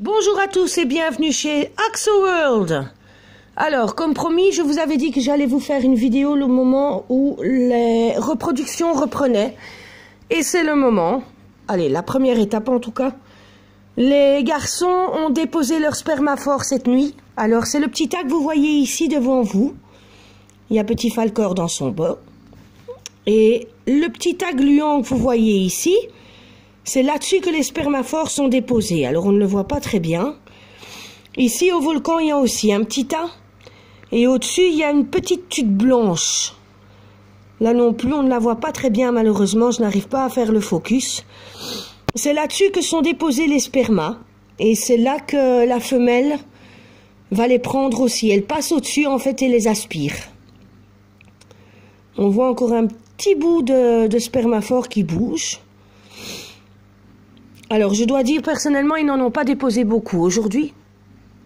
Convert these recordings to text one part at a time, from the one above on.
Bonjour à tous et bienvenue chez AxoWorld. Alors, comme promis, je vous avais dit que j'allais vous faire une vidéo le moment où les reproductions reprenaient. Et c'est le moment. Allez, la première étape en tout cas. Les garçons ont déposé leur spermaphore cette nuit. Alors, c'est le petit tas que vous voyez ici devant vous. Il y a petit Falcor dans son bas. Et le petit tas gluant que vous voyez ici, c'est là-dessus que les spermaphores sont déposés. Alors, on ne le voit pas très bien. Ici, au volcan, il y a aussi un petit tas. Et au-dessus, il y a une petite tuque blanche. Là non plus, on ne la voit pas très bien, malheureusement. Je n'arrive pas à faire le focus. C'est là-dessus que sont déposés les spermas. Et c'est là que la femelle va les prendre aussi. Elle passe au-dessus, en fait, et les aspire. On voit encore un petit bout de spermaphore qui bouge. Alors, je dois dire, personnellement, ils n'en ont pas déposé beaucoup aujourd'hui.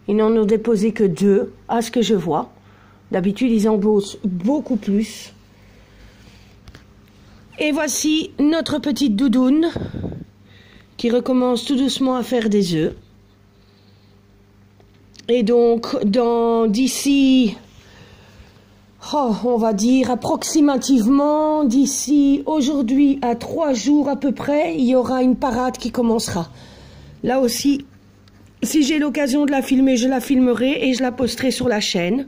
Ils n'en ont déposé que 2, à ce que je vois. D'habitude, ils en posent beaucoup plus. Et voici notre petite doudoune qui recommence tout doucement à faire des œufs. Et donc, d'ici, on va dire approximativement, d'ici aujourd'hui à 3 jours à peu près, il y aura une parade qui commencera. Là aussi, si j'ai l'occasion de la filmer, je la filmerai et je la posterai sur la chaîne.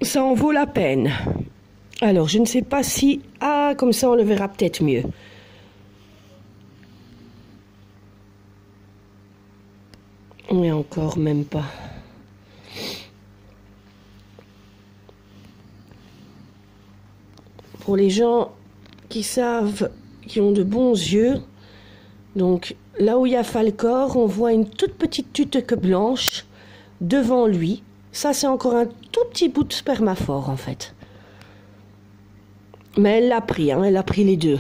Ça en vaut la peine. Alors, je ne sais pas si... Ah, comme ça, on le verra peut-être mieux. Mais encore même pas. Pour les gens qui savent, qui ont de bons yeux, donc là où il y a Falcor, on voit une toute petite tuque blanche devant lui. Ça, c'est encore un tout petit bout de spermaphore, en fait. Mais elle l'a pris, hein, elle a pris les 2.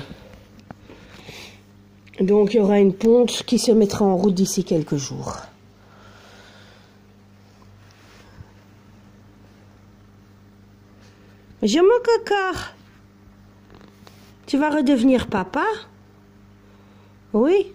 Donc, il y aura une ponte qui se mettra en route d'ici quelques jours. Je mon coco. Tu vas redevenir papa? Oui.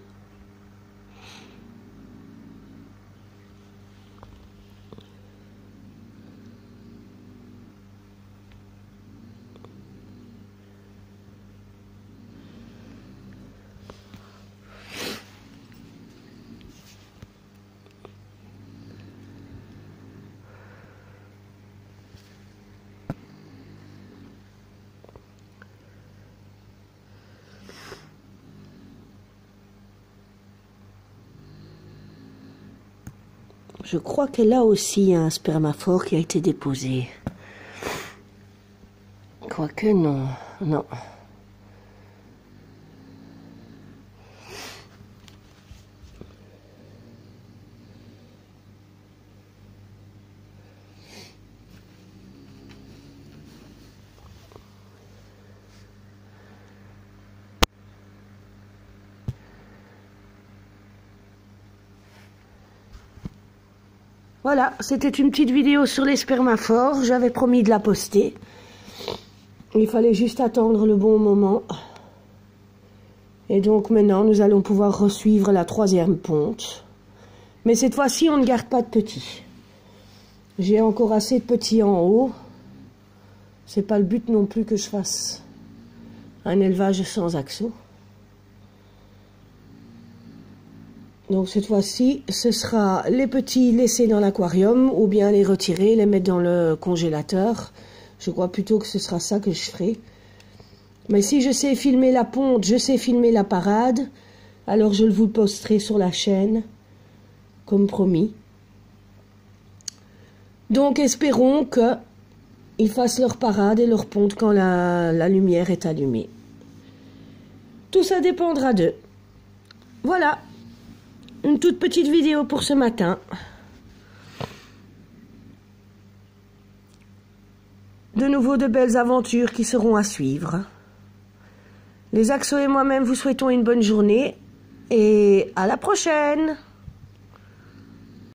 Je crois que là aussi, il y a un spermaphore qui a été déposé. Quoique non, non. Voilà, c'était une petite vidéo sur les spermaphores. J'avais promis de la poster. Il fallait juste attendre le bon moment. Et donc maintenant, nous allons pouvoir resuivre la 3e ponte. Mais cette fois-ci, on ne garde pas de petits. J'ai encore assez de petits en haut. C'est pas le but non plus que je fasse un élevage sans axo. Donc cette fois-ci, ce sera les petits laissés dans l'aquarium ou bien les retirer, les mettre dans le congélateur. Je crois plutôt que ce sera ça que je ferai. Mais si je sais filmer la ponte, je sais filmer la parade, alors je vous le posterai sur la chaîne, comme promis. Donc espérons qu'ils fassent leur parade et leur ponte quand la lumière est allumée. Tout ça dépendra d'eux. Voilà. Une toute petite vidéo pour ce matin. De nouveau de belles aventures qui seront à suivre. Les Axos et moi-même vous souhaitons une bonne journée et à la prochaine!